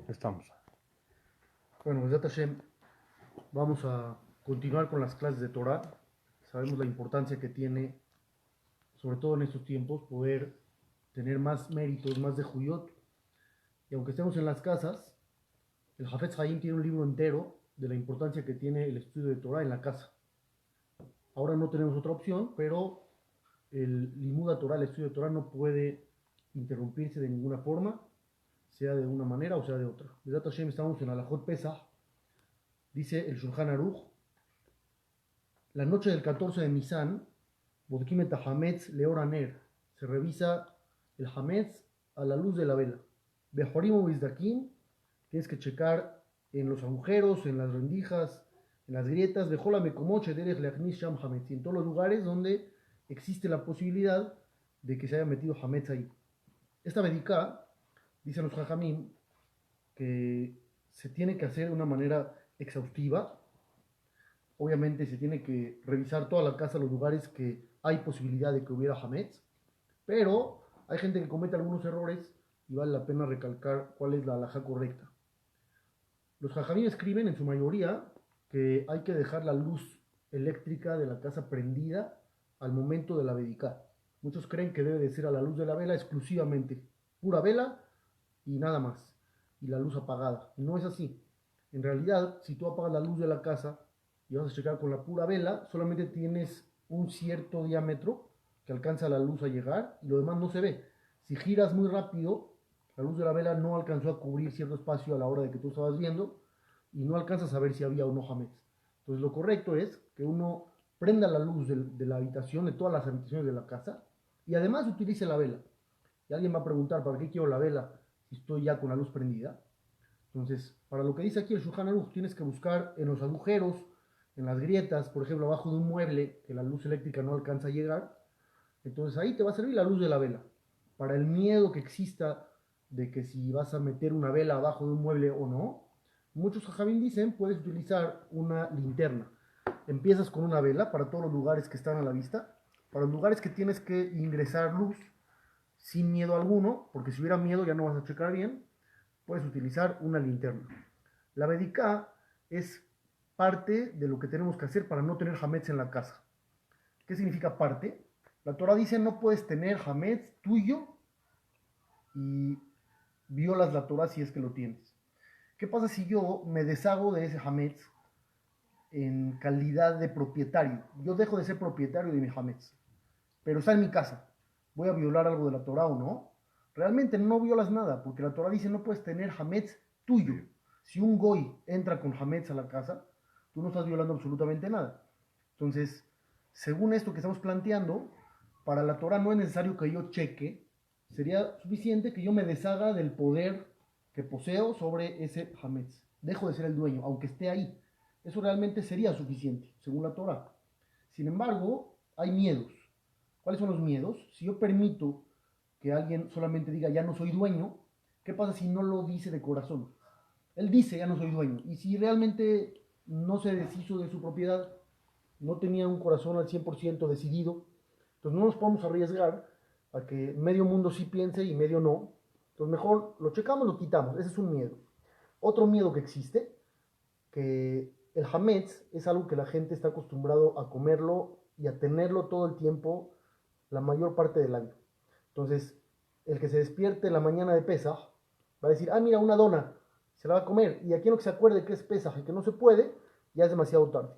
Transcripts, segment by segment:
Estamos. Bueno, Besat Hashem, vamos a continuar con las clases de Torah. Sabemos la importancia que tiene, sobre todo en estos tiempos, poder tener más méritos, más de Juyot. Y aunque estemos en las casas, el Hafetz Haim tiene un libro entero de la importancia que tiene el estudio de Torah en la casa. Ahora no tenemos otra opción, pero el Limuda Torah, el estudio de Torah, no puede interrumpirse de ninguna forma, sea de una manera o sea de otra. Besat Hashem, estamos en Alajot Pesach. Dice el Shulchan Aruch, la noche del 14 de Nisan, Bodkim et Hametz Leoraner, se revisa el Hametz a la luz de la vela. Bejorim o Bizdakim, tienes que checar en los agujeros, en las rendijas, en las grietas, Bejola Mekomoche Derech Leachnis Sham Hametz, y en todos los lugares donde existe la posibilidad de que se haya metido Hametz ahí. Esta Bedika, dicen los Jajamim, que se tiene que hacer de una manera exhaustiva. Obviamente se tiene que revisar toda la casa, los lugares que hay posibilidad de que hubiera Hametz, pero hay gente que comete algunos errores y vale la pena recalcar cuál es la halajá correcta. Los jajamí escriben en su mayoría que hay que dejar la luz eléctrica de la casa prendida al momento de la bedicá. Muchos creen que debe de ser a la luz de la vela exclusivamente, pura vela y nada más, y la luz apagada. Y no es así. En realidad, si tú apagas la luz de la casa y vas a checar con la pura vela, solamente tienes un cierto diámetro que alcanza la luz a llegar y lo demás no se ve. Si giras muy rápido, la luz de la vela no alcanzó a cubrir cierto espacio a la hora de que tú estabas viendo y no alcanzas a ver si había o no Hametz. Entonces lo correcto es que uno prenda la luz de la habitación, de todas las habitaciones de la casa, y además utilice la vela. Y alguien va a preguntar, ¿para qué quiero la vela si estoy ya con la luz prendida? Entonces, para lo que dice aquí el Shulchan Aruch, tienes que buscar en los agujeros, en las grietas, por ejemplo, abajo de un mueble que la luz eléctrica no alcanza a llegar. Entonces ahí te va a servir la luz de la vela. Para el miedo que exista de que si vas a meter una vela abajo de un mueble o no, muchos jajamín dicen, puedes utilizar una linterna. Empiezas con una vela para todos los lugares que están a la vista, para los lugares que tienes que ingresar luz sin miedo alguno, porque si hubiera miedo ya no vas a checar bien, puedes utilizar una linterna. La Bedicá es parte de lo que tenemos que hacer para no tener Hametz en la casa. ¿Qué significa parte? La Torah dice no puedes tener Hametz tuyo y violas la Torah si es que lo tienes. ¿Qué pasa si yo me deshago de ese Hametz en calidad de propietario? Yo dejo de ser propietario de mi Hametz, pero está en mi casa. ¿Voy a violar algo de la Torah o no? Realmente no violas nada, porque la Torah dice no puedes tener Hametz tuyo. Si un goy entra con Hametz a la casa, tú no estás violando absolutamente nada. Entonces, según esto que estamos planteando, para la Torah no es necesario que yo cheque, sería suficiente que yo me deshaga del poder que poseo sobre ese Hametz. Dejo de ser el dueño, aunque esté ahí. Eso realmente sería suficiente, según la Torah. Sin embargo, hay miedos. ¿Cuáles son los miedos? Si yo permito que alguien solamente diga ya no soy dueño, ¿qué pasa si no lo dice de corazón? Él dice ya no soy dueño. Y si realmente no se deshizo de su propiedad, no tenía un corazón al 100% decidido, entonces no nos podemos arriesgar a que medio mundo sí piense y medio no. Entonces mejor lo checamos, lo quitamos. Ese es un miedo. Otro miedo que existe, que el hametz es algo que la gente está acostumbrado a comerlo y a tenerlo todo el tiempo, la mayor parte del año. Entonces, el que se despierte la mañana de Pesaj va a decir, ah, mira, una dona, se la va a comer. Y aquí no que se acuerde que es Pesaj y que no se puede, ya es demasiado tarde.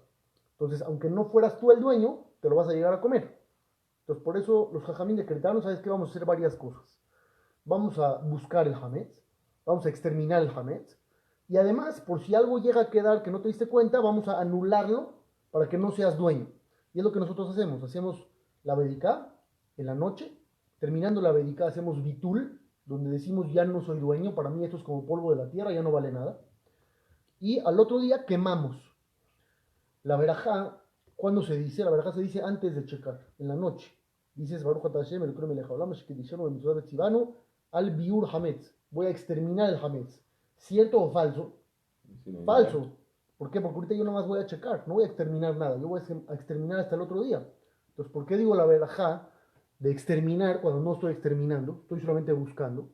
Entonces, aunque no fueras tú el dueño, te lo vas a llegar a comer. Entonces, por eso los jajamín decretaron, ¿sabes qué? Vamos a hacer varias cosas. Vamos a buscar el hametz, vamos a exterminar el hametz, y además, por si algo llega a quedar que no te diste cuenta, vamos a anularlo para que no seas dueño. Y es lo que nosotros hacemos. Hacemos la bedicá en la noche. Terminando la bedicá hacemos bitul, donde decimos ya no soy dueño. Para mí esto es como polvo de la tierra, ya no vale nada. Y al otro día quemamos. La verajá, ¿cuándo se dice? La verajá se dice antes de checar, en la noche. Dices, Baruch Ata Hashem, el Kurem Elech Haolam, Shekidishanu, Bemitzvah Betzivanu, al Biur Hametz. Voy a exterminar el Hametz. ¿Cierto o falso? Sí, no, Falso. ¿Por qué? Porque ahorita yo nomás voy a checar, no voy a exterminar nada, yo voy a exterminar hasta el otro día. Entonces, ¿por qué digo la verajá de exterminar cuando no estoy exterminando? Estoy solamente buscando.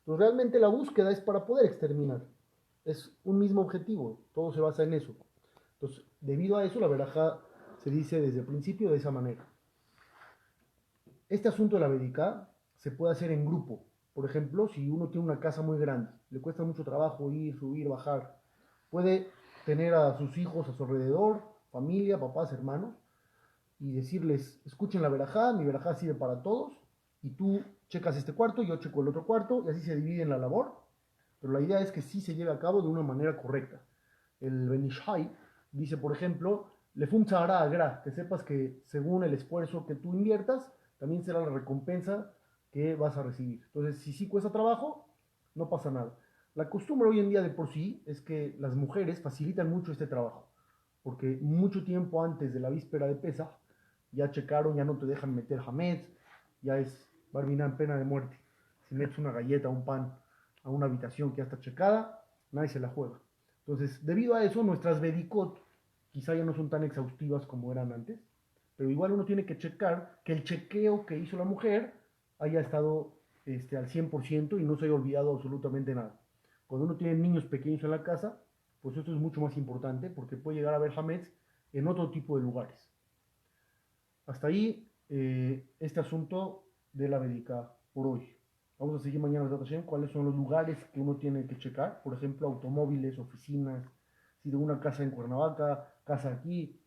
Entonces realmente la búsqueda es para poder exterminar. Es un mismo objetivo, todo se basa en eso. Entonces, debido a eso, la verajá se dice desde el principio de esa manera. Este asunto de la Bedicá se puede hacer en grupo. Por ejemplo, si uno tiene una casa muy grande, le cuesta mucho trabajo ir, subir, bajar, puede tener a sus hijos a su alrededor, familia, papás, hermanos, y decirles, escuchen la verajá, mi verajá sirve para todos, y tú checas este cuarto, yo checo el otro cuarto, y así se divide en la labor, pero la idea es que sí se lleve a cabo de una manera correcta. El Benishai dice, por ejemplo, le funzará agra, que sepas que según el esfuerzo que tú inviertas, también será la recompensa que vas a recibir. Entonces, si sí cuesta trabajo, no pasa nada. La costumbre hoy en día de por sí es que las mujeres facilitan mucho este trabajo, porque mucho tiempo antes de la víspera de Pesach, ya checaron, ya no te dejan meter hametz, ya es barbina en pena de muerte. Si metes una galleta, un pan a una habitación que ya está checada, nadie se la juega. Entonces, debido a eso, nuestras Bedicot quizá ya no son tan exhaustivas como eran antes, pero igual uno tiene que checar que el chequeo que hizo la mujer haya estado al 100% y no se haya olvidado absolutamente nada. Cuando uno tiene niños pequeños en la casa, pues esto es mucho más importante porque puede llegar a haber hametz en otro tipo de lugares. Hasta ahí este asunto de la Bedica por hoy. Vamos a seguir mañana en Hashem, cuáles son los lugares que uno tiene que checar, por ejemplo, automóviles, oficinas, si de una casa en Cuernavaca, casa aquí.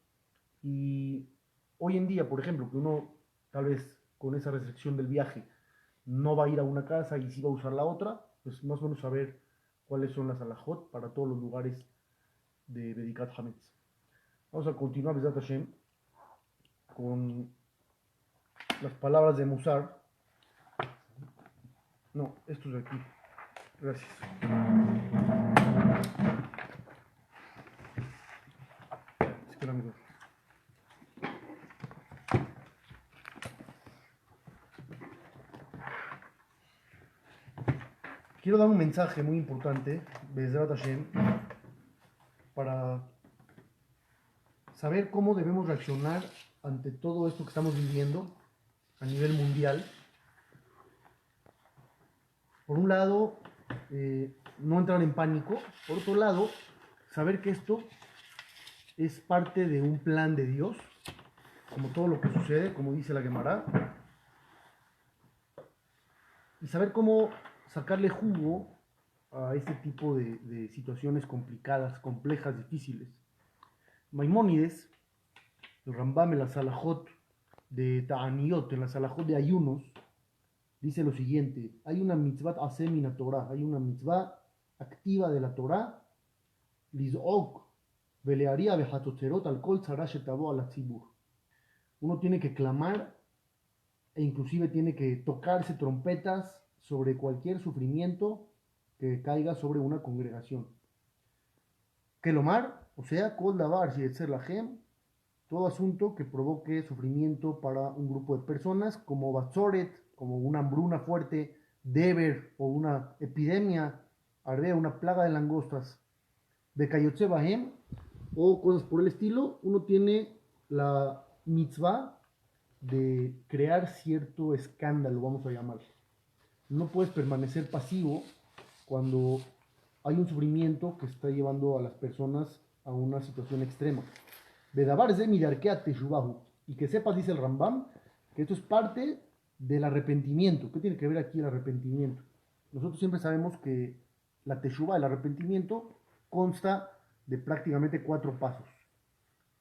Y hoy en día, por ejemplo, que uno tal vez con esa restricción del viaje no va a ir a una casa y sí va a usar la otra, pues más o menos saber cuáles son las alajot para todos los lugares de Bedicat Hametz. Vamos a continuar, Besat Hashem, con las palabras de Musar. No, esto es de aquí. Gracias. Espera, amigo. Quiero dar un mensaje muy importante, Bezrat Hashem, para saber cómo debemos reaccionar ante todo esto que estamos viviendo a nivel mundial. Por un lado, no entrar en pánico. Por otro lado, saber que esto es parte de un plan de Dios, como todo lo que sucede, como dice la Gemara, y saber cómo sacarle jugo a este tipo de situaciones complicadas, complejas, difíciles. Maimónides, el Rambam en la Salahot de Ta'aniyot, en la Salahot de ayunos, dice lo siguiente: hay una mitzvah asemina Torah, hay una mitzvah activa de la Torah, liz'ok velearia vejatotzerot al kol tzara shetavo al tzibur. Uno tiene que clamar e inclusive tiene que tocarse trompetas sobre cualquier sufrimiento que caiga sobre una congregación. Kelomar, o sea, kol davar si etzer lahem, todo asunto que provoque sufrimiento para un grupo de personas, como Batzoret, como una hambruna fuerte, Deber o una epidemia, Arbea, una plaga de langostas, Bekayotze Bahem, o cosas por el estilo. Uno tiene la mitzvah de crear cierto escándalo, vamos a llamarlo. No puedes permanecer pasivo cuando hay un sufrimiento que está llevando a las personas a una situación extrema. Bedabar de midarkea teshubahu. Y que sepas, dice el Rambam, que esto es parte del arrepentimiento. ¿Qué tiene que ver aquí el arrepentimiento? Nosotros siempre sabemos que la teshuvah, el arrepentimiento, consta de prácticamente 4 pasos.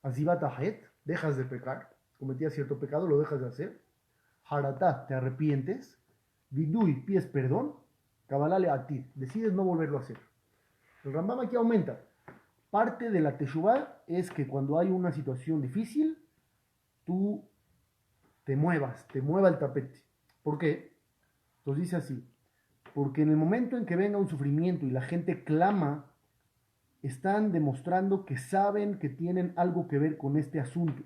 Azibat ahet, dejas de pecar, cometías cierto pecado, lo dejas de hacer. Haratá, te arrepientes. Vidui, pides perdón. Kabalale atid, decides no volverlo a hacer. El Rambam aquí aumenta. Parte de la teshuvah es que cuando hay una situación difícil, tú te mueva el tapete. ¿Por qué? Entonces dice así: porque en el momento en que venga un sufrimiento y la gente clama, están demostrando que saben que tienen algo que ver con este asunto.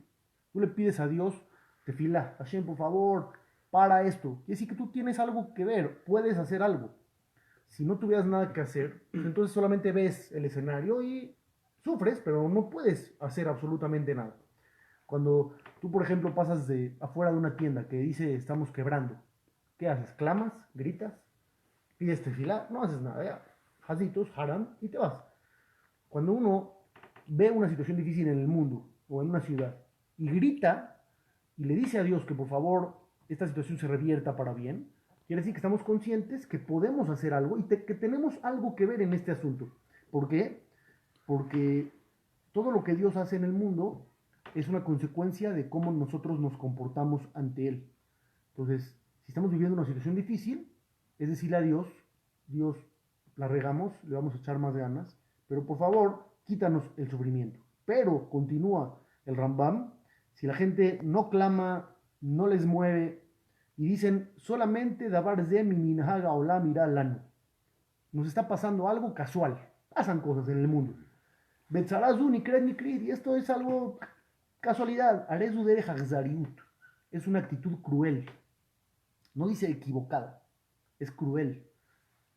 Tú le pides a Dios, tefilá, Hashem, por favor, para esto. Y decir que tú tienes algo que ver, puedes hacer algo. Si no tuvieras nada que hacer, entonces solamente ves el escenario y sufres, pero no puedes hacer absolutamente nada. Cuando tú, por ejemplo, pasas de afuera de una tienda que dice estamos quebrando, ¿qué haces? ¿Clamas? ¿Gritas? pides tefilá, no haces nada, ya, hazitos, haram, y te vas. Cuando uno ve una situación difícil en el mundo o en una ciudad y grita y le dice a Dios que por favor esta situación se revierta para bien, quiere decir que estamos conscientes que podemos hacer algo y que tenemos algo que ver en este asunto. ¿Por qué? Porque todo lo que Dios hace en el mundo es una consecuencia de cómo nosotros nos comportamos ante Él. Entonces, si estamos viviendo una situación difícil, es decirle a Dios, Dios, la regamos, le vamos a echar más ganas, pero por favor, quítanos el sufrimiento. Pero, continúa el Rambam, si la gente no clama, no les mueve, y dicen solamente davar ze minhaga olam ira lanu. Nos está pasando algo casual, pasan cosas en el mundo. Betzarazu ni kred ni krid, y esto es algo casualidad. Arezu dere hagzariut, es una actitud cruel. No dice equivocada, es cruel.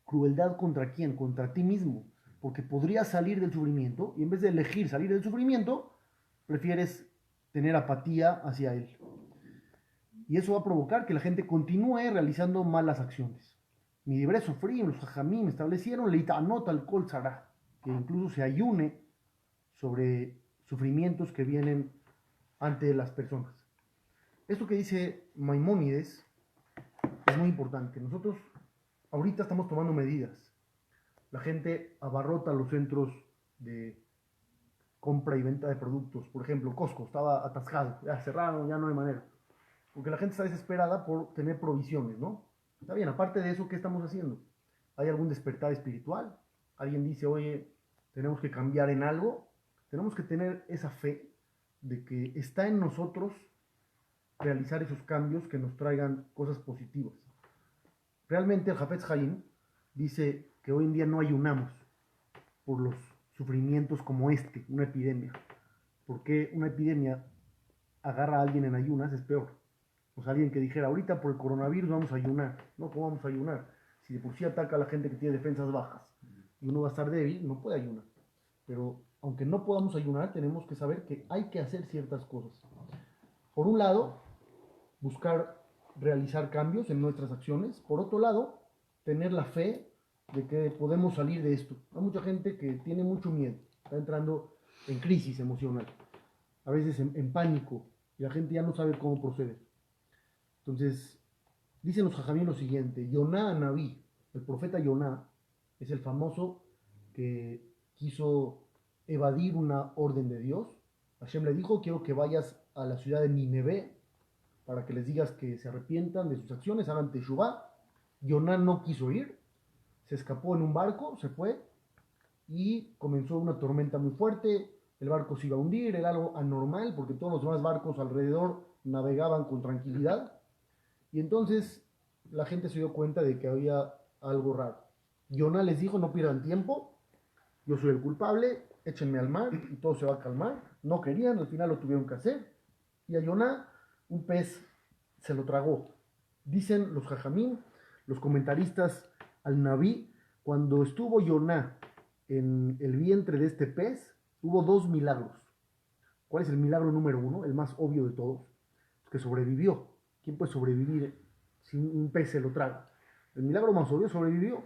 ¿Crueldad contra quién? Contra ti mismo. Porque podrías salir del sufrimiento y en vez de elegir salir del sufrimiento, prefieres tener apatía hacia él. Y eso va a provocar que la gente continúe realizando malas acciones. Mi libre sufrí, los hajamim establecieron leitanot al kol tzara, que incluso se ayune sobre sufrimientos que vienen ante las personas. Esto que dice Maimónides es muy importante. Nosotros ahorita estamos tomando medidas. La gente abarrota los centros de compra y venta de productos. Por ejemplo, Costco estaba atascado, ya cerraron, ya no hay manera. Porque la gente está desesperada por tener provisiones, ¿no? Está bien, aparte de eso, ¿qué estamos haciendo? ¿Hay algún despertar espiritual? Alguien dice, oye, tenemos que cambiar en algo. Tenemos que tener esa fe de que está en nosotros realizar esos cambios que nos traigan cosas positivas. Realmente el Hafetz Haim dice que hoy en día no ayunamos por los sufrimientos como este, una epidemia. Porque una epidemia agarra a alguien en ayunas es peor. O sea, alguien que dijera, ahorita por el coronavirus vamos a ayunar. No, ¿cómo vamos a ayunar? Si de por sí ataca a la gente que tiene defensas bajas y uno va a estar débil, no puede ayunar. Pero aunque no podamos ayunar, tenemos que saber que hay que hacer ciertas cosas. Por un lado, buscar realizar cambios en nuestras acciones. Por otro lado, tener la fe de que podemos salir de esto. Hay mucha gente que tiene mucho miedo, está entrando en crisis emocional, a veces en pánico, y la gente ya no sabe cómo proceder. Entonces, dicen los jajamín lo siguiente: Yoná Anabí, el profeta Yoná, es el famoso que quiso evadir una orden de Dios. Hashem le dijo, quiero que vayas a la ciudad de Nineveh para que les digas que se arrepientan de sus acciones, hagan teshuvá. Yoná no quiso ir, se escapó en un barco, se fue y comenzó una tormenta muy fuerte. El barco se iba a hundir, era algo anormal porque todos los demás barcos alrededor navegaban con tranquilidad. Y entonces la gente se dio cuenta de que había algo raro. Yoná les dijo, no pierdan tiempo, yo soy el culpable, échenme al mar y todo se va a calmar. No querían, al final lo tuvieron que hacer. Y a Yoná un pez se lo tragó. Dicen los jajamín, los comentaristas al Naví, cuando estuvo Yoná en el vientre de este pez, hubo dos milagros. ¿Cuál es el milagro número uno? El más obvio de todos, que sobrevivió. ¿Quién puede sobrevivir si un pez se lo traga? El milagro más obvio, sobrevivió.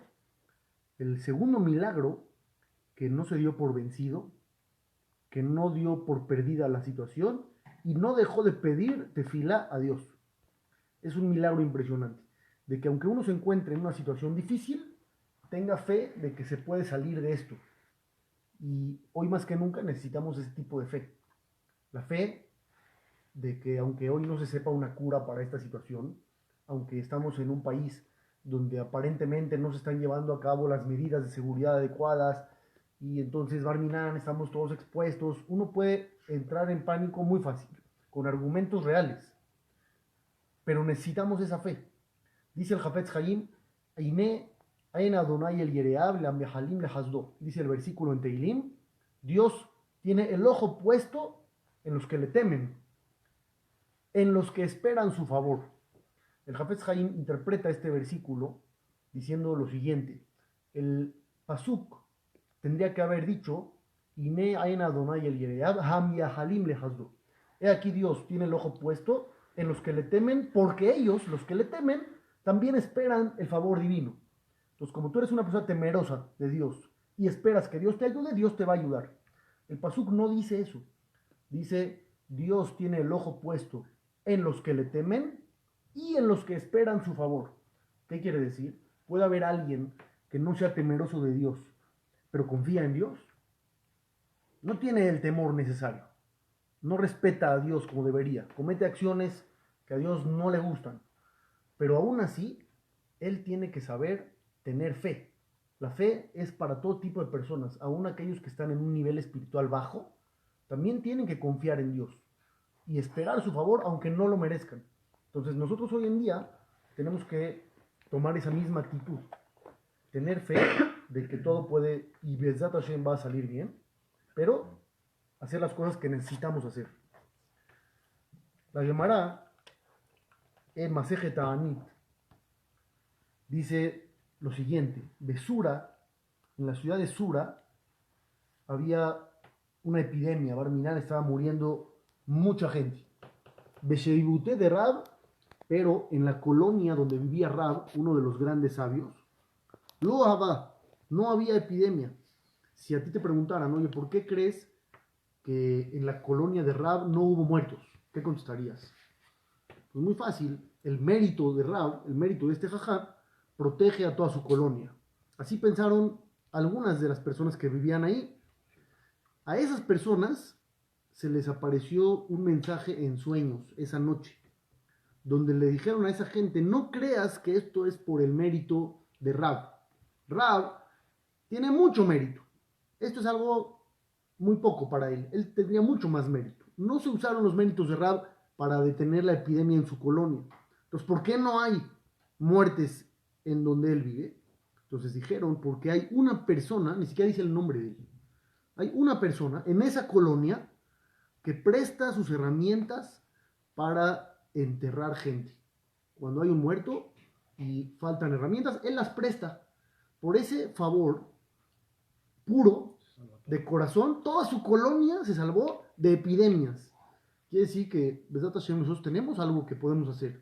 El segundo milagro, que no se dio por vencido, que no dio por perdida la situación y no dejó de pedir tefilá a Dios. Es un milagro impresionante, de que aunque uno se encuentre en una situación difícil, tenga fe de que se puede salir de esto. Y hoy más que nunca necesitamos ese tipo de fe. La fe de que aunque hoy no se sepa una cura para esta situación, aunque estamos en un país donde aparentemente no se están llevando a cabo las medidas de seguridad adecuadas y entonces Barminan estamos todos expuestos, uno puede entrar en pánico muy fácil, con argumentos reales. Pero necesitamos esa fe. Dice el Hafetz Haim, Aine Ain Adonai el Yereab le Ambehalim le Hasdo. Dice el versículo en Teilim, Dios tiene el ojo puesto en los que le temen, en los que esperan su favor. El Hafetz Haim interpreta este versículo diciendo lo siguiente: el pasuk tendría que haber dicho, Ine Ain Adonai el Yereab Ham Yahalim le Hasdo. He aquí Dios tiene el ojo puesto en los que le temen, porque ellos, los que le temen, también esperan el favor divino. Entonces, como tú eres una persona temerosa de Dios y esperas que Dios te ayude, Dios te va a ayudar. El pasuk no dice eso. Dice, Dios tiene el ojo puesto en los que le temen y en los que esperan su favor. ¿Qué quiere decir? Puede haber alguien que no sea temeroso de Dios, pero confía en Dios. No tiene el temor necesario. No respeta a Dios como debería. Comete acciones que a Dios no le gustan. Pero aún así, él tiene que saber tener fe. La fe es para todo tipo de personas, aún aquellos que están en un nivel espiritual bajo, también tienen que confiar en Dios y esperar su favor aunque no lo merezcan. Entonces nosotros hoy en día tenemos que tomar esa misma actitud, tener fe de que todo puede y Bezat Hashem va a salir bien, pero hacer las cosas que necesitamos hacer. La Gemara en Masejet Ta'anit dice lo siguiente: de Sura, en la ciudad de Sura, había una epidemia. Barminan estaba muriendo mucha gente. Besheibute de Rab, pero en la colonia donde vivía Rab, uno de los grandes sabios, lo había, no había epidemia. Si a ti te preguntaran, oye, ¿por qué crees que en la colonia de Rab no hubo muertos? ¿Qué contestarías? Pues muy fácil, el mérito de Rab, el mérito de este jajá, protege a toda su colonia. Así pensaron algunas de las personas que vivían ahí. A esas personas se les apareció un mensaje en sueños esa noche, donde le dijeron a esa gente, no creas que esto es por el mérito de Rab. Rab tiene mucho mérito. Esto es algo muy poco para él. Él tendría mucho más mérito. No se usaron los méritos de Rab para detener la epidemia en su colonia. Entonces, ¿por qué no hay muertes en donde él vive? Entonces dijeron, porque hay una persona, ni siquiera dice el nombre de él, hay una persona en esa colonia que presta sus herramientas para enterrar gente. Cuando hay un muerto y faltan herramientas, él las presta. Por ese favor puro de corazón, toda su colonia se salvó de epidemias. Quiere decir que, Bezat Hashem, nosotros tenemos algo que podemos hacer.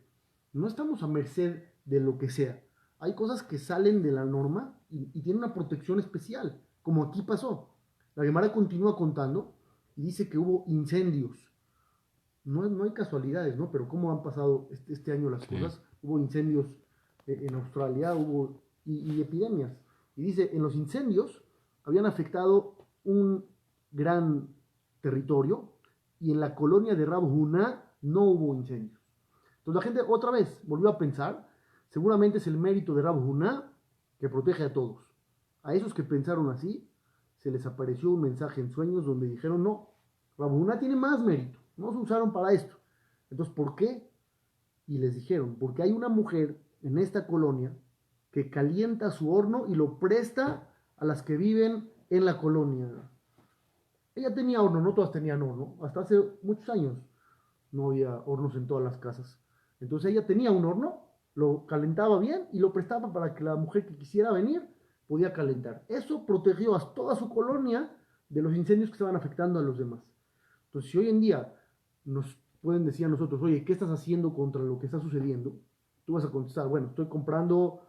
No estamos a merced de lo que sea. Hay cosas que salen de la norma y tienen una protección especial, como aquí pasó. La Gemara continúa contando y dice que hubo incendios. No hay casualidades, ¿no? Pero cómo han pasado este año las cosas. Hubo incendios en Australia, y epidemias. Y dice, en los incendios habían afectado un gran territorio y en la colonia de Rab Huna no hubo incendios. Entonces la gente otra vez volvió a pensar, seguramente es el mérito de Rab Huna que protege a todos. A esos que pensaron así, se les apareció un mensaje en sueños donde dijeron, no, Rab Huna tiene más mérito, no se usaron para esto. Entonces, ¿por qué? Y les dijeron, porque hay una mujer en esta colonia que calienta su horno y lo presta a las que viven en la colonia. Ella tenía horno, no todas tenían horno, hasta hace muchos años no había hornos en todas las casas. Entonces ella tenía un horno, lo calentaba bien y lo prestaba para que la mujer que quisiera venir podía calentar. Eso protegió a toda su colonia de los incendios que estaban afectando a los demás. Entonces, si hoy en día nos pueden decir a nosotros, oye, ¿qué estás haciendo contra lo que está sucediendo? Tú vas a contestar, bueno, estoy comprando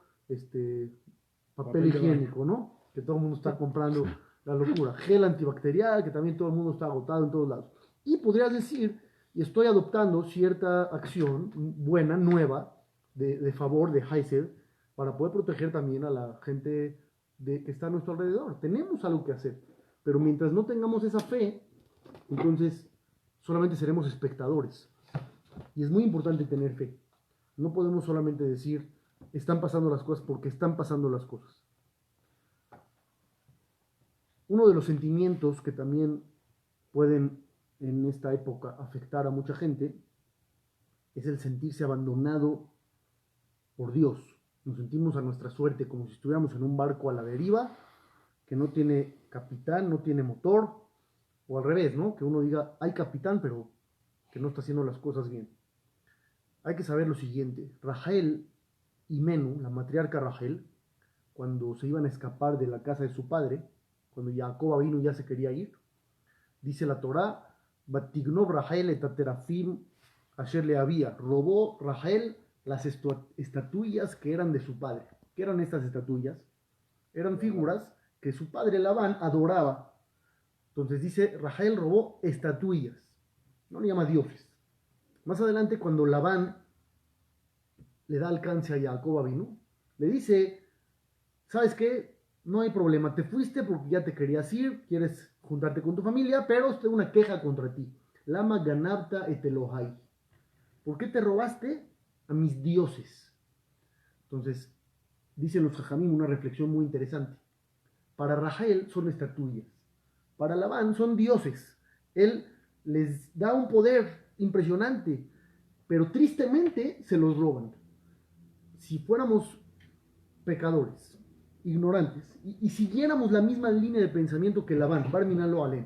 papel higiénico, ¿no? Que todo el mundo está comprando, la locura. Gel antibacterial, que también todo el mundo está agotado en todos lados. Y podrías decir, y estoy adoptando cierta acción buena, nueva, de favor, de Heiser, para poder proteger también a la gente que está a nuestro alrededor. Tenemos algo que hacer, pero mientras no tengamos esa fe, entonces solamente seremos espectadores. Y es muy importante tener fe. No podemos solamente decir, están pasando las cosas porque están pasando las cosas. Uno de los sentimientos que también pueden en esta época afectar a mucha gente es el sentirse abandonado por Dios. Nos sentimos a nuestra suerte como si estuviéramos en un barco a la deriva que no tiene capitán, no tiene motor, o al revés, ¿no? Que uno diga, hay capitán, pero que no está haciendo las cosas bien. Hay que saber lo siguiente: Rachel y Menú, la matriarca Rachel, cuando se iban a escapar de la casa de su padre, cuando Jacob vino y ya se quería ir, dice la Torá, Batignov Rachel et terafim asher le había, robó Rachel las estatuillas que eran de su padre. ¿Qué eran estas estatuillas? Eran figuras que su padre Labán adoraba. Entonces dice, Rahel robó estatuillas, no le llama dioses. Más adelante, cuando Labán le da alcance a Jacob Avinu, le dice, ¿sabes qué? No hay problema, te fuiste porque ya te querías ir, quieres juntarte con tu familia, pero tengo una queja contra ti. Lama ganabta et Elohai. ¿Por qué te robaste a mis dioses? Entonces, dicen los Jajamim una reflexión muy interesante. Para Rahel son estatuillas, para Labán son dioses. Él les da un poder impresionante, pero tristemente se los roban. Si fuéramos pecadores, ignorantes, y siguiéramos la misma línea de pensamiento que Labán, Barminan lo Alem,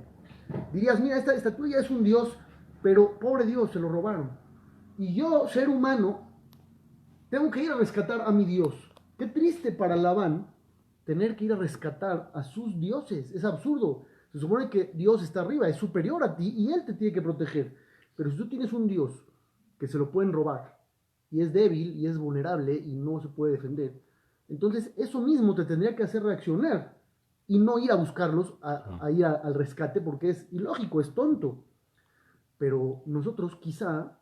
dirías, mira, esta estatuilla es un dios, pero pobre Dios, se lo robaron. Y yo, ser humano, tengo que ir a rescatar a mi Dios. Qué triste para Labán tener que ir a rescatar a sus dioses. Es absurdo. Se supone que Dios está arriba, es superior a ti y Él te tiene que proteger. Pero si tú tienes un Dios que se lo pueden robar y es débil y es vulnerable y no se puede defender, entonces eso mismo te tendría que hacer reaccionar y no ir a buscarlos, a ir al rescate, porque es ilógico, es tonto. Pero nosotros quizá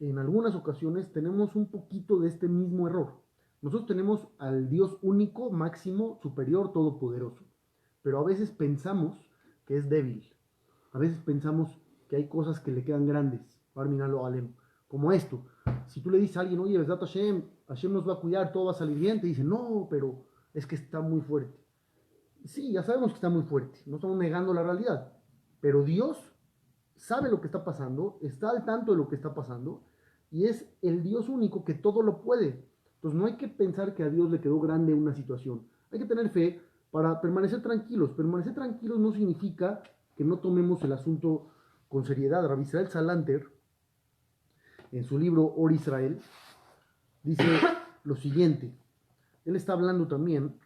en algunas ocasiones tenemos un poquito de este mismo error. Nosotros tenemos al Dios único, máximo, superior, todopoderoso. Pero a veces pensamos que es débil. A veces pensamos que hay cosas que le quedan grandes. Barminalo Alem. Como esto. Si tú le dices a alguien, oye, ¿verdad, Hashem? Hashem nos va a cuidar, todo va a salir bien. Te dice, no, pero es que está muy fuerte. Sí, ya sabemos que está muy fuerte. No estamos negando la realidad. Pero Dios sabe lo que está pasando, está al tanto de lo que está pasando, y es el Dios único que todo lo puede. Entonces no hay que pensar que a Dios le quedó grande una situación. Hay que tener fe para permanecer tranquilos. Permanecer tranquilos no significa que no tomemos el asunto con seriedad. Rabbi Israel Salanter, en su libro Or Israel, dice lo siguiente. Él está hablando también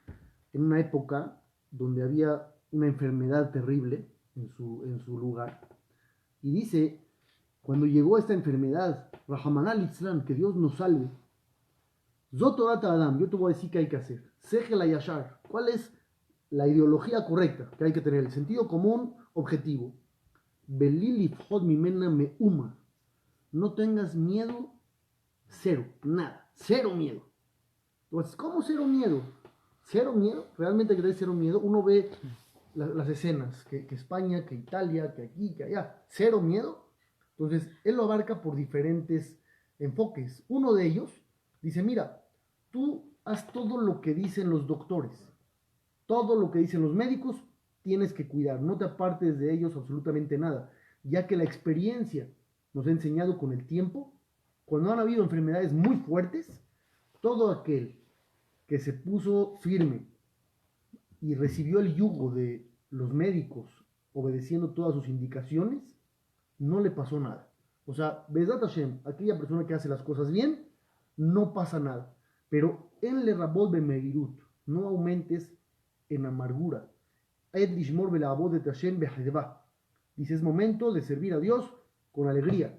en una época donde había una enfermedad terrible en su lugar. Y dice, cuando llegó esta enfermedad, Rahaman al-Islam, que Dios nos salve, Zotorata Adam, yo te voy a decir qué hay que hacer. Segel Yashar, ¿cuál es la ideología correcta que hay que tener? El sentido común, objetivo. Belilif Hod Mimena Meuma. No tengas miedo, cero, nada, cero miedo. Entonces, ¿cómo cero miedo? Cero miedo, realmente hay que tener cero miedo. Uno ve las escenas, que España, que Italia, que aquí, que allá, cero miedo. Entonces, él lo abarca por diferentes enfoques. Uno de ellos dice, mira, tú haz todo lo que dicen los doctores, todo lo que dicen los médicos, tienes que cuidar, no te apartes de ellos absolutamente nada, ya que la experiencia nos ha enseñado con el tiempo, cuando han habido enfermedades muy fuertes, todo aquel que se puso firme y recibió el yugo de los médicos obedeciendo todas sus indicaciones, no le pasó nada. O sea, Bezat Hashem, aquella persona que hace las cosas bien, no pasa nada. Pero en le rabot bemeirut, no aumentes en amargura. Dice, es momento de servir a Dios con alegría.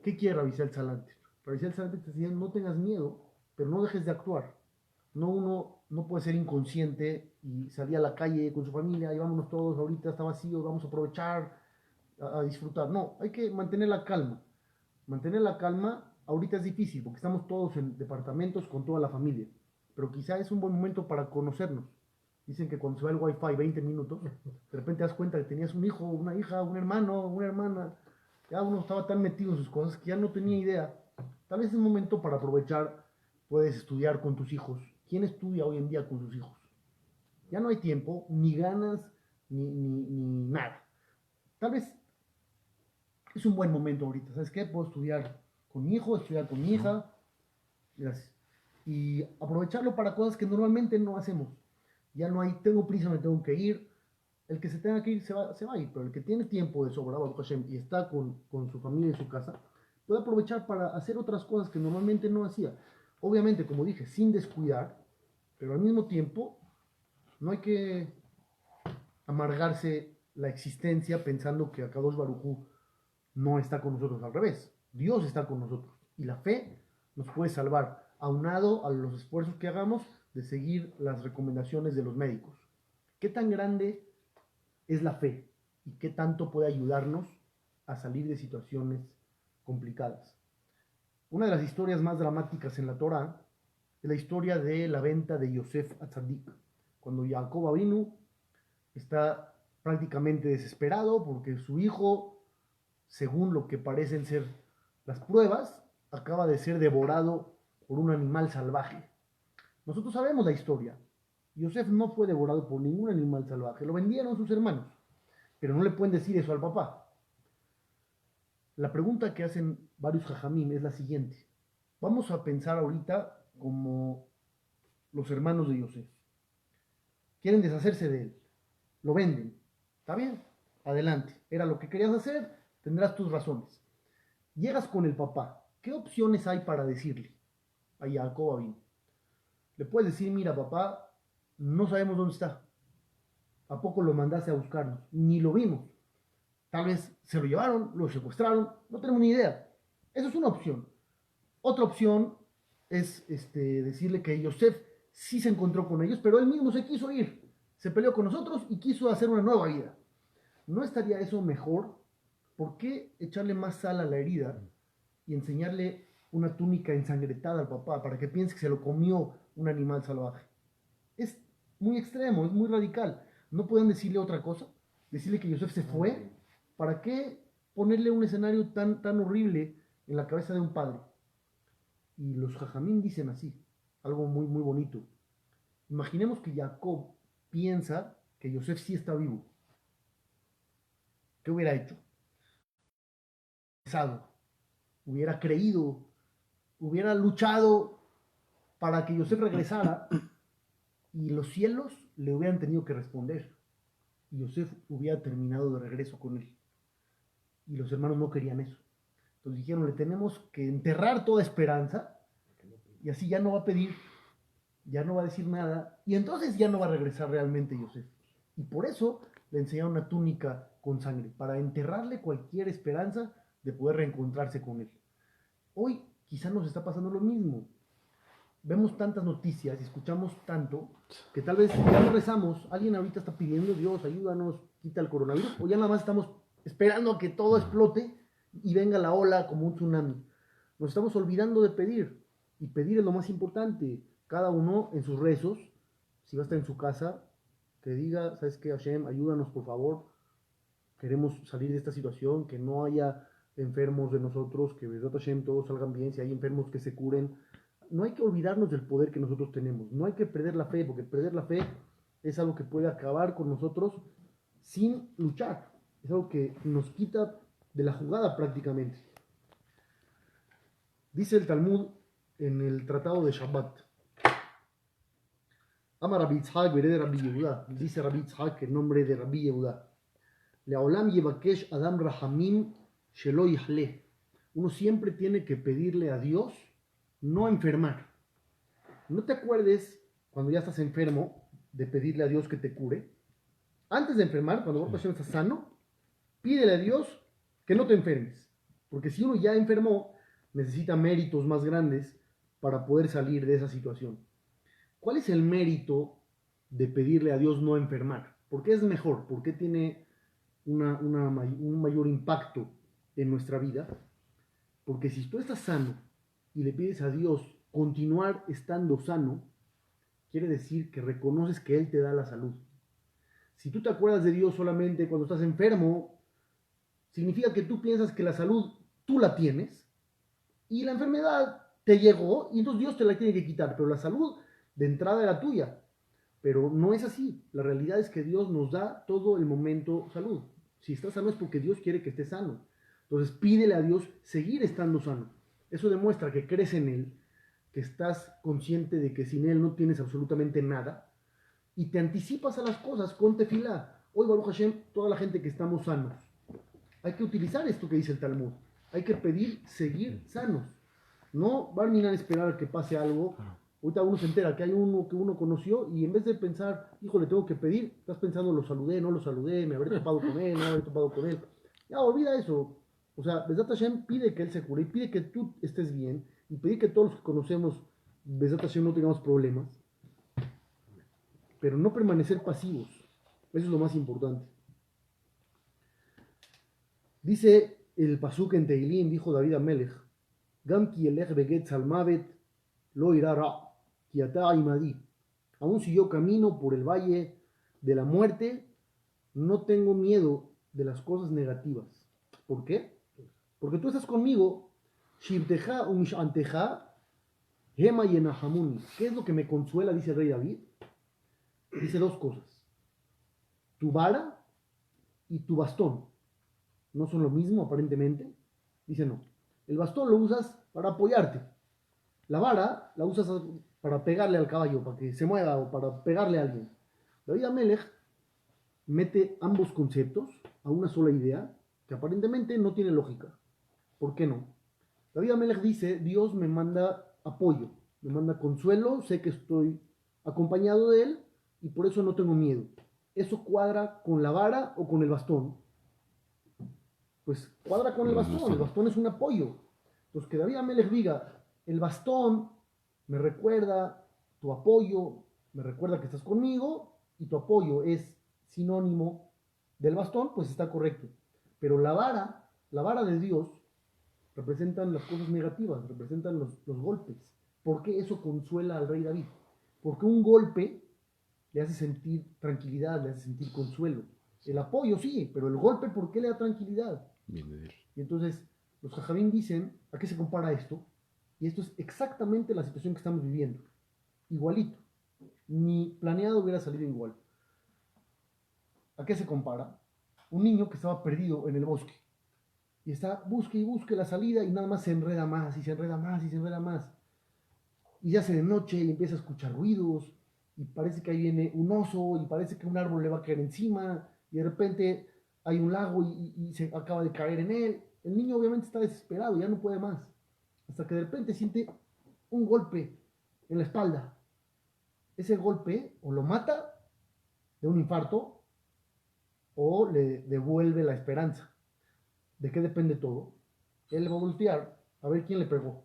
¿Qué quiere Rabbi Israel Salanter? Rabbi Israel Salanter te decía, no tengas miedo, pero no dejes de actuar. No, uno no puede ser inconsciente y salir a la calle con su familia y vámonos todos, ahorita está vacío, vamos a aprovechar, a disfrutar. No, hay que mantener la calma. Mantener la calma ahorita es difícil porque estamos todos en departamentos con toda la familia, pero quizá es un buen momento para conocernos. Dicen que cuando se va el wifi 20 minutos, de repente te das cuenta que tenías un hijo, una hija, un hermano, una hermana, ya uno estaba tan metido en sus cosas que ya no tenía idea. Tal vez es un momento para aprovechar, puedes estudiar con tus hijos. ¿Quién estudia hoy en día con sus hijos? Ya no hay tiempo, ni ganas, ni nada. Tal vez es un buen momento ahorita. ¿Sabes qué? Puedo estudiar con mi hijo, estudiar con mi hija. Gracias. Y aprovecharlo para cosas que normalmente no hacemos. Ya no hay, tengo prisa, me tengo que ir. El que se tenga que ir se va a ir, pero el que tiene tiempo de sobra, Baruch Hashem, y está con su familia y su casa, puede aprovechar para hacer otras cosas que normalmente no hacía. Obviamente, como dije, sin descuidar, pero al mismo tiempo no hay que amargarse la existencia pensando que Akadosh Baruj Hu no está con nosotros, al revés. Dios está con nosotros y la fe nos puede salvar. aunado a los esfuerzos que hagamos de seguir las recomendaciones de los médicos. ¿Qué tan grande es la fe y qué tanto puede ayudarnos a salir de situaciones complicadas? Una de las historias más dramáticas en la Torá es la historia de la venta de Yosef a Tzadik, cuando Jacob Avinu está prácticamente desesperado porque su hijo, según lo que parecen ser las pruebas, acaba de ser devorado por un animal salvaje. Nosotros sabemos la historia. Yosef no fue devorado por ningún animal salvaje, lo vendieron sus hermanos, pero no le pueden decir eso al papá. La pregunta que hacen varios jajamim es la siguiente. Vamos a pensar ahorita como los hermanos de Yosef. Quieren deshacerse de él, lo venden. ¿Está bien? Adelante. Era lo que querías hacer, tendrás tus razones. Llegas con el papá. ¿Qué opciones hay para decirle a Jacob Avinu? Le puedes decir, mira papá, no sabemos dónde está. ¿A poco lo mandaste a buscarnos? Ni lo vimos. Tal vez se lo llevaron, lo secuestraron, no tenemos ni idea. Eso es una opción. Otra opción es decirle que Yosef sí se encontró con ellos, pero él mismo se quiso ir. Se peleó con nosotros y quiso hacer una nueva vida. ¿No estaría eso mejor? ¿Por qué echarle más sal a la herida y enseñarle una túnica ensangrentada al papá para que piense que se lo comió un animal salvaje? Es muy extremo, es muy radical. ¿No pueden decirle otra cosa? Decirle que Yosef se fue. ¿Para qué ponerle un escenario tan horrible en la cabeza de un padre? Y los jajamín dicen así, algo muy, muy bonito. Imaginemos que Jacob piensa que Yosef sí está vivo. ¿Qué hubiera hecho? Hubiera creído, hubiera luchado para que Yosef regresara y los cielos le hubieran tenido que responder. Y Yosef hubiera terminado de regreso con él. Y los hermanos no querían eso. Entonces dijeron, le tenemos que enterrar toda esperanza y así ya no va a pedir, ya no va a decir nada y entonces ya no va a regresar realmente Yosef. Y por eso le enseñaron una túnica con sangre, para enterrarle cualquier esperanza de poder reencontrarse con él. Hoy quizá nos está pasando lo mismo. Vemos tantas noticias y escuchamos tanto que tal vez ya no rezamos. Alguien ahorita está pidiendo, Dios, ayúdanos, quita el coronavirus, o ya nada más estamos esperando a que todo explote y venga la ola como un tsunami. Nos estamos olvidando de pedir, y pedir es lo más importante. Cada uno en sus rezos, si va a estar en su casa, que diga, ¿sabes qué, Hashem? Ayúdanos, por favor. Queremos salir de esta situación, que no haya enfermos de nosotros, que Hashem todos salgan bien, si hay enfermos que se curen. No hay que olvidarnos del poder que nosotros tenemos, no hay que perder la fe, porque perder la fe es algo que puede acabar con nosotros sin luchar, es algo que nos quita de la jugada prácticamente. Dice el Talmud en el tratado de Shabbat, Ama Rabbi Yitzhak vered Rabbi Yehuda, dice Rabbi Yitzhak en nombre de Rabbi Yehuda, Leolam yevakesh Adam rahamim shelo yihleh. Uno siempre tiene que pedirle a Dios no enfermar. No te acuerdes cuando ya estás enfermo de pedirle a Dios que te cure. Antes de enfermar, cuando vos estás sano, pídele a Dios que no te enfermes. Porque si uno ya enfermó, necesita méritos más grandes para poder salir de esa situación. ¿Cuál es el mérito de pedirle a Dios no enfermar? ¿Por qué es mejor? ¿Por qué tiene un mayor impacto en nuestra vida? Porque si tú estás sano y le pides a Dios continuar estando sano, quiere decir que reconoces que Él te da la salud. Si tú te acuerdas de Dios solamente cuando estás enfermo, significa que tú piensas que la salud tú la tienes y la enfermedad te llegó y entonces Dios te la tiene que quitar, pero la salud de entrada era tuya. Pero no es así. La realidad es que Dios nos da todo el momento salud. Si estás sano es porque Dios quiere que estés sano. Entonces pídele a Dios seguir estando sano. Eso demuestra que crees en Él, que estás consciente de que sin Él no tienes absolutamente nada y te anticipas a las cosas con tefilá. Hoy, Baruch Hashem, toda la gente que estamos sanos, hay que utilizar esto que dice el Talmud. Hay que pedir seguir sanos. No van a esperar a que pase algo. Ahorita uno se entera que hay uno que uno conoció y en vez de pensar, hijo, le tengo que pedir, estás pensando, lo saludé, no lo saludé, me habré topado con él, no habré topado con él. Ya, olvida eso. O sea, Besat Hashem pide que él se cure y pide que tú estés bien y pedir que todos los que conocemos Besat Hashem no tengamos problemas, pero no permanecer pasivos. Eso es lo más importante. Dice el pasuk en Tehilim, dijo David Amelech, Gam ki elech beget salmavet lo irá ra, ki ata imadi. Aún si yo camino por el valle de la muerte, no tengo miedo de las cosas negativas. ¿Por qué? Porque tú estás conmigo. Shibteja umshanteja hema yenahamuni. ¿Qué es lo que me consuela? Dice el rey David. Dice dos cosas. Tu vara y tu bastón. ¿No son lo mismo aparentemente? Dice no. El bastón lo usas para apoyarte. La vara la usas para pegarle al caballo, para que se mueva o para pegarle a alguien. David Amelech mete ambos conceptos a una sola idea que aparentemente no tiene lógica. ¿Por qué no? David Amelech dice, Dios me manda apoyo, me manda consuelo, sé que estoy acompañado de él y por eso no tengo miedo. ¿Eso cuadra con la vara o con el bastón? Pues cuadra con el bastón es un apoyo. Entonces que David Amelech diga, el bastón me recuerda tu apoyo, me recuerda que estás conmigo y tu apoyo es sinónimo del bastón, pues está correcto. Pero la vara de Dios representan las cosas negativas, representan los golpes. ¿Por qué eso consuela al rey David? Porque un golpe le hace sentir tranquilidad, le hace sentir consuelo. El apoyo sí, pero el golpe, ¿por qué le da tranquilidad? Y entonces los jajamín dicen, ¿a qué se compara esto? Y esto es exactamente la situación que estamos viviendo. Igualito. Ni planeado hubiera salido igual. ¿A qué se compara? Un niño que estaba perdido en el bosque y está, busque y busque la salida y nada más se enreda más y se enreda más y se enreda más. Y ya se de noche y empieza a escuchar ruidos y parece que ahí viene un oso y parece que un árbol le va a caer encima y de repente hay un lago y se acaba de caer en él. El niño obviamente está desesperado, ya no puede más. Hasta que de repente siente un golpe en la espalda. Ese golpe o lo mata de un infarto o le devuelve la esperanza. ¿De qué depende todo? Él va a voltear a ver quién le pegó.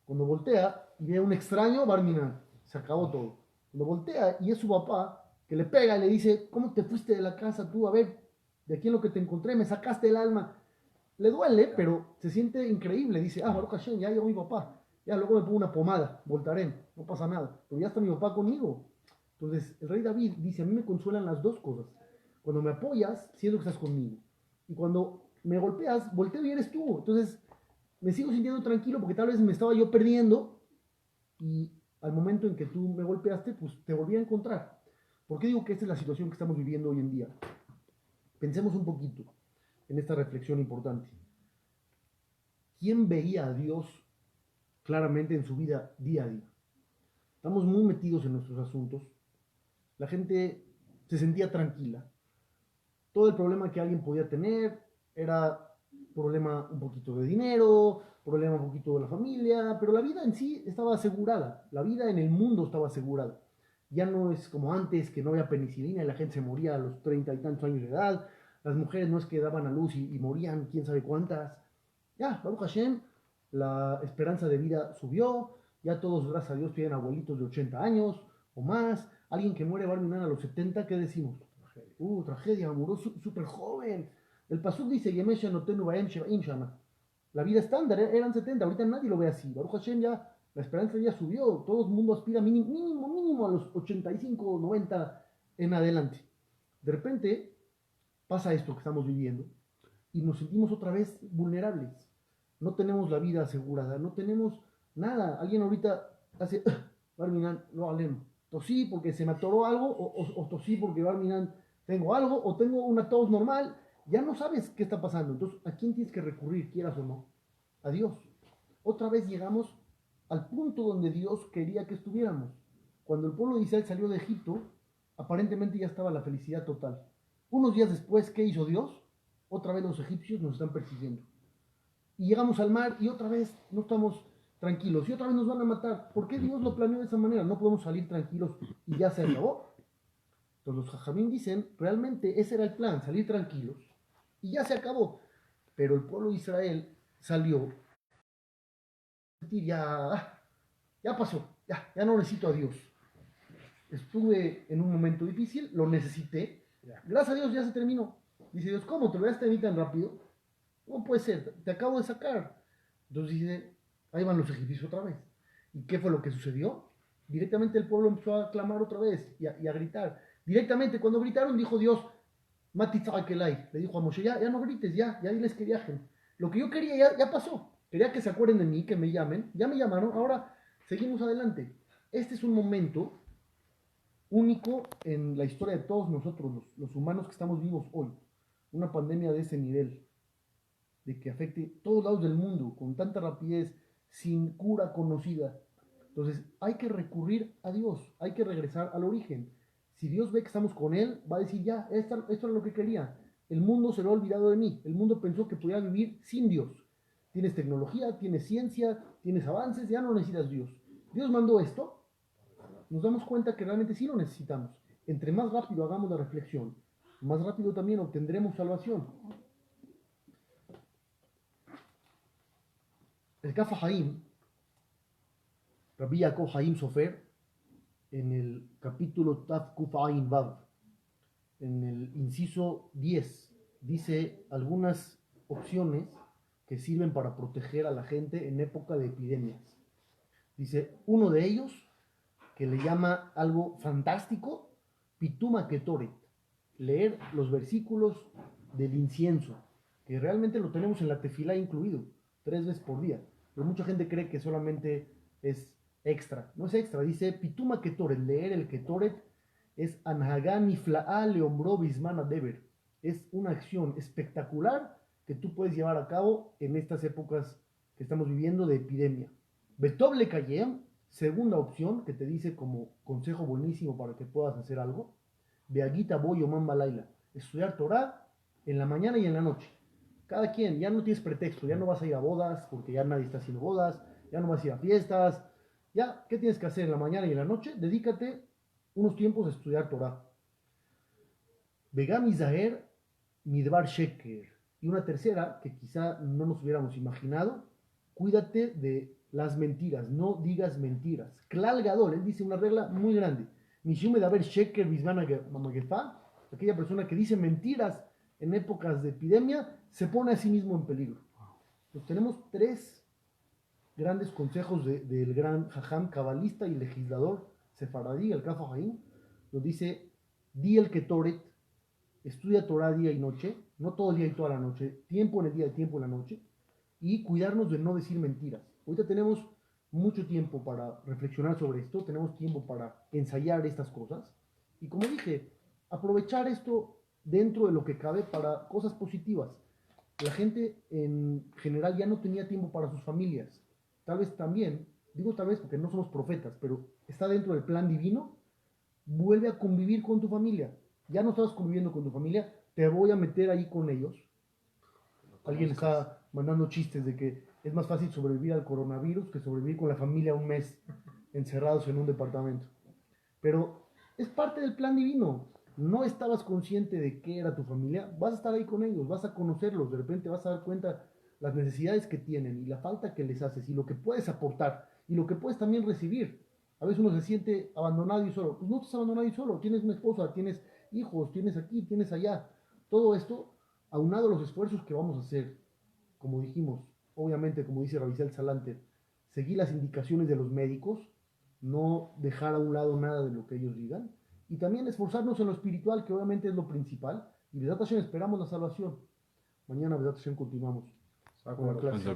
Cuando voltea y ve a un extraño, Barminan, se acabó todo. Cuando voltea y es su papá que le pega y le dice, ¿cómo te fuiste de la casa tú? A ver, de aquí en lo que te encontré, me sacaste el alma. Le duele, pero se siente increíble. Dice, Baruch Hashem, ya llegó mi papá. Ya luego me pongo una pomada, voltaré, no pasa nada. Pero ya está mi papá conmigo. Entonces, el rey David dice, a mí me consuelan las dos cosas. Cuando me apoyas, siento que estás conmigo. Y cuando me golpeas, volteo y eres tú. Entonces, me sigo sintiendo tranquilo porque tal vez me estaba yo perdiendo y al momento en que tú me golpeaste, pues te volví a encontrar. ¿Por qué digo que esta es la situación que estamos viviendo hoy en día? Pensemos un poquito en esta reflexión importante. ¿Quién veía a Dios claramente en su vida día a día? Estamos muy metidos en nuestros asuntos. La gente se sentía tranquila. Todo el problema que alguien podía tener era problema un poquito de dinero, problema un poquito de la familia, pero la vida en sí estaba asegurada. La vida en el mundo estaba asegurada. Ya no es como antes, que no había penicilina y la gente se moría a los 30 y tantos años de edad. Las mujeres no es que daban a luz y morían quién sabe cuántas. Ya, Baruch Hashem, la esperanza de vida subió. Ya todos, gracias a Dios, tienen abuelitos de 80 años o más. Alguien que muere Barminan a los 70, ¿qué decimos? Tragedia, murió súper joven. El pasuk dice, Yemesha notenu baem shevaim shana. La vida estándar eran 70, ahorita nadie lo ve así. Baruch Hashem ya, la esperanza ya subió. Todo el mundo aspira mínimo a los 85, 90 en adelante. De repente pasa esto que estamos viviendo y nos sentimos otra vez vulnerables. No tenemos la vida asegurada, no tenemos nada. Alguien ahorita hace, Barminan, lo alem. Tosí porque se me atoró algo, o tosí porque Barminan tengo algo, o tengo una tos normal. Ya no sabes qué está pasando. Entonces, ¿a quién tienes que recurrir, quieras o no? A Dios. Otra vez llegamos al punto donde Dios quería que estuviéramos. Cuando el pueblo de Israel salió de Egipto, aparentemente ya estaba la felicidad total. Unos días después, ¿qué hizo Dios? Otra vez los egipcios nos están persiguiendo. Y llegamos al mar y otra vez no estamos tranquilos y otra vez nos van a matar. ¿Por qué Dios lo planeó de esa manera? No podemos salir tranquilos y ya se acabó. Entonces los jajamín dicen, realmente ese era el plan, salir tranquilos y ya se acabó. Pero el pueblo de Israel salió ya ya pasó, ya no necesito a Dios. Estuve en un momento difícil, lo necesité, gracias a Dios ya se terminó. Dice Dios, ¿cómo? ¿Te olvidaste de mí tan rápido? ¿Cómo puede ser? Te acabo de sacar. Entonces dice, ahí van los egipcios otra vez. ¿Y qué fue lo que sucedió? Directamente el pueblo empezó a clamar otra vez y a gritar. Directamente, cuando gritaron, dijo Dios, Matitzakelai, le dijo a Moshe, ya no grites, ya diles que viajen. Lo que yo quería ya pasó. Quería que se acuerden de mí, que me llamen. Ya me llamaron, ahora seguimos adelante. Este es un momento único en la historia de todos nosotros, los humanos que estamos vivos hoy. Una pandemia de ese nivel, de que afecte todos lados del mundo con tanta rapidez, sin cura conocida. Entonces hay que recurrir a Dios, hay que regresar al origen. Si Dios ve que estamos con Él, va a decir, ya, esto era lo que quería. El mundo se lo ha olvidado de mí. El mundo pensó que podía vivir sin Dios. Tienes tecnología, tienes ciencia, tienes avances, ya no necesitas Dios. Dios mandó esto, nos damos cuenta que realmente sí lo necesitamos. Entre más rápido hagamos la reflexión, más rápido también obtendremos salvación. El Kaf HaHaim, Rabbi Yaakov Haim Sofer, en el capítulo Tav Kuf Ayin Vav, en el inciso 10, dice algunas opciones que sirven para proteger a la gente en época de epidemias. Dice, uno de ellos, que le llama algo fantástico, Pituma Ketoret, leer los versículos del incienso, que realmente lo tenemos en la tefilá incluido, 3 veces por día. Pero mucha gente cree que solamente es extra. No es extra, dice Pituma Ketoret, leer el Ketoret es Anhagán Nifla'a Leombro Bismana Deber. Es una acción espectacular que tú puedes llevar a cabo en estas épocas que estamos viviendo de epidemia. Betoble Kayem, segunda opción que te dice como consejo buenísimo para que puedas hacer algo. Beagita Boyo Mamba Laila, estudiar Torah en la mañana y en la noche. Cada quien, ya no tienes pretexto, ya no vas a ir a bodas porque ya nadie está haciendo bodas, ya no vas a ir a fiestas. Ya, ¿qué tienes que hacer en la mañana y en la noche? Dedícate unos tiempos a estudiar Torah. Begam Izaher Midbar Sheker. Y una tercera, que quizá no nos hubiéramos imaginado, cuídate de las mentiras, no digas mentiras. Klal Gadol, él dice una regla muy grande. Mishume Daber Sheker Bismana Magefa, aquella persona que dice mentiras en épocas de epidemia, se pone a sí mismo en peligro. Entonces tenemos 3 grandes consejos del gran jajam, cabalista y legislador sefaradí, el Kaf HaHaim, nos dice, di el Ketoret, estudia Torah día y noche, no todo el día y toda la noche, tiempo en el día y tiempo en la noche, y cuidarnos de no decir mentiras. Ahorita tenemos mucho tiempo para reflexionar sobre esto, tenemos tiempo para ensayar estas cosas, y como dije, aprovechar esto dentro de lo que cabe para cosas positivas. La gente en general ya no tenía tiempo para sus familias. Tal vez también, digo tal vez porque no somos profetas, pero está dentro del plan divino, vuelve a convivir con tu familia. Ya no estabas conviviendo con tu familia, te voy a meter ahí con ellos. Alguien está mandando chistes de que es más fácil sobrevivir al coronavirus que sobrevivir con la familia un mes encerrados en un departamento. Pero es parte del plan divino. No estabas consciente de qué era tu familia, vas a estar ahí con ellos, vas a conocerlos, de repente vas a dar cuenta las necesidades que tienen y la falta que les haces y lo que puedes aportar y lo que puedes también recibir. A veces uno se siente abandonado y solo. Pues no estás abandonado y solo, tienes una esposa, tienes hijos, tienes aquí, tienes allá. Todo esto, aunado a los esfuerzos que vamos a hacer, como dijimos, obviamente, como dice Ravissel Salanter, seguir las indicaciones de los médicos, no dejar a un lado nada de lo que ellos digan, y también esforzarnos en lo espiritual, que obviamente es lo principal, y Besat Hashem esperamos la salvación. Mañana Besat Hashem continuamos con la clase.